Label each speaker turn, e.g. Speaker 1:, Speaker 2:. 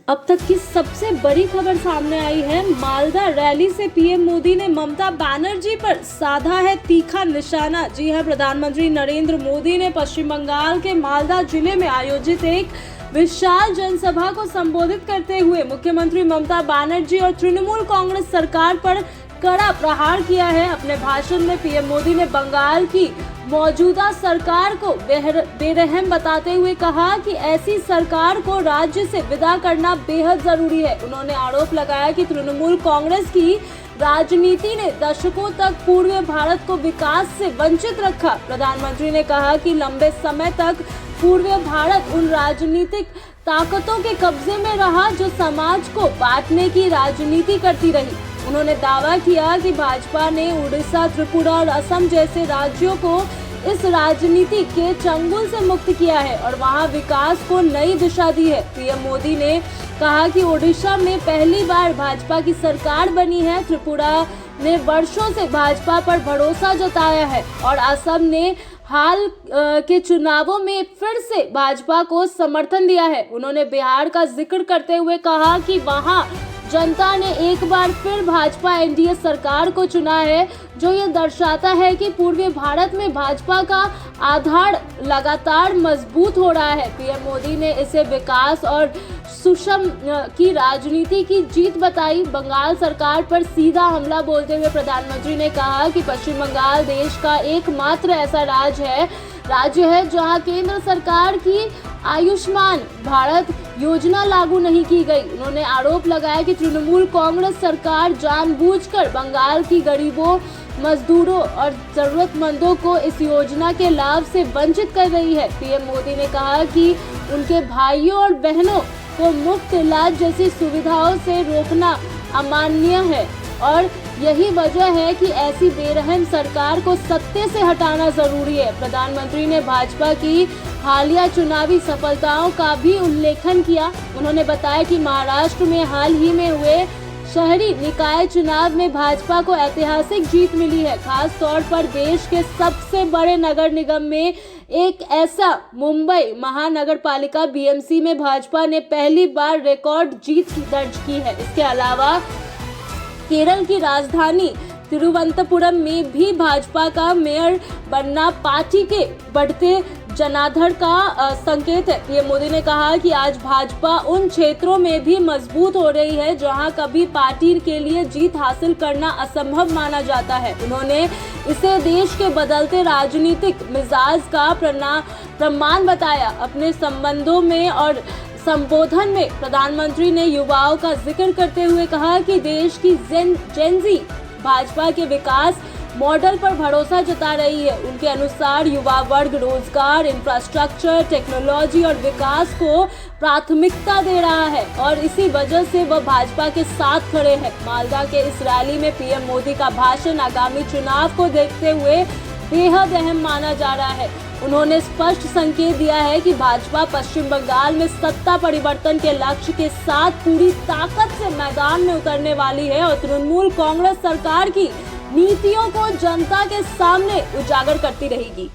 Speaker 1: अब तक की सबसे बड़ी खबर सामने आई है। मालदा रैली से पीएम मोदी ने ममता बनर्जी पर साधा है तीखा निशाना। जी हां, प्रधानमंत्री नरेंद्र मोदी ने पश्चिम बंगाल के मालदा जिले में आयोजित एक विशाल जनसभा को संबोधित करते हुए मुख्यमंत्री ममता बनर्जी और तृणमूल कांग्रेस सरकार पर कड़ा प्रहार किया है। अपने भाषण में पीएम मोदी ने बंगाल की मौजूदा सरकार को बेरहम बताते हुए कहा कि ऐसी सरकार को राज्य से विदा करना बेहद जरूरी है। उन्होंने आरोप लगाया कि तृणमूल कांग्रेस की राजनीति ने दशकों तक पूर्वी भारत को विकास से वंचित रखा। प्रधानमंत्री ने कहा कि लंबे समय तक पूर्वी भारत उन राजनीतिक ताकतों के कब्जे में रहा जो समाज को बांटने की राजनीति करती रही। उन्होंने दावा किया कि भाजपा ने उड़ीसा, त्रिपुरा और असम जैसे राज्यों को इस राजनीति के चंगुल से मुक्त किया है और वहां विकास को नई दिशा दी है। पीएम मोदी ने कहा कि ओडिशा में पहली बार भाजपा की सरकार बनी है, त्रिपुरा ने वर्षों से भाजपा पर भरोसा जताया है और असम ने हाल के चुनावों में फिर से भाजपा को समर्थन दिया है। उन्होंने बिहार का जिक्र करते हुए कहा कि वहां जनता ने एक बार फिर भाजपा एनडीए सरकार को चुना है, जो ये दर्शाता है कि पूर्वी भारत में भाजपा का आधार लगातार मजबूत हो रहा है। पीएम मोदी ने इसे विकास और सुषम की राजनीति की जीत बताई। बंगाल सरकार पर सीधा हमला बोलते हुए प्रधानमंत्री ने कहा कि पश्चिम बंगाल देश का एकमात्र ऐसा राज्य है जहां केंद्र सरकार की आयुष्मान भारत योजना लागू नहीं की गई। उन्होंने आरोप लगाया कि तृणमूल कांग्रेस सरकार जानबूझकर बंगाल की गरीबों, मजदूरों और जरूरतमंदों को इस योजना के लाभ से वंचित कर रही है। पीएम मोदी ने कहा कि उनके भाइयों और बहनों को मुफ्त इलाज जैसी सुविधाओं से रोकना अमानवीय है और यही वजह है कि ऐसी बेरहम सरकार को सत्ते से हटाना जरूरी है। प्रधानमंत्री ने भाजपा की हालिया चुनावी सफलताओं का भी उल्लेखन किया। उन्होंने बताया कि महाराष्ट्र में हाल ही में हुए शहरी निकाय चुनाव में भाजपा को ऐतिहासिक जीत मिली है। खास तौर पर देश के सबसे बड़े नगर निगम में एक ऐसा मुंबई महानगर पालिका बीएमसी में भाजपा ने पहली बार रिकॉर्ड जीत दर्ज की है। इसके अलावा केरल की राजधानी तिरुवनंतपुरम में भी भाजपा का मेयर बनना पार्टी के बढ़ते जनाधार का संकेत है। पीएम मोदी ने कहा कि आज भाजपा उन क्षेत्रों में भी मजबूत हो रही है जहां कभी पार्टी के लिए जीत हासिल करना असंभव माना जाता है। उन्होंने इसे देश के बदलते राजनीतिक मिजाज का प्रमाण बताया। अपने संबंधों में और संबोधन में प्रधानमंत्री ने युवाओं का जिक्र करते हुए कहा कि देश की जेनजी भाजपा के विकास मॉडल पर भरोसा जता रही है। उनके अनुसार युवा वर्ग रोजगार, इंफ्रास्ट्रक्चर, टेक्नोलॉजी और विकास को प्राथमिकता दे रहा है और इसी वजह से वह भाजपा के साथ खड़े हैं। मालदा के इस रैली में पीएम मोदी का भाषण आगामी चुनाव को देखते हुए बेहद अहम माना जा रहा है। उन्होंने स्पष्ट संकेत दिया है कि भाजपा पश्चिम बंगाल में सत्ता परिवर्तन के लक्ष्य के साथ पूरी ताकत से मैदान में उतरने वाली है और तृणमूल कांग्रेस सरकार की नीतियों को जनता के सामने उजागर करती रहेगी।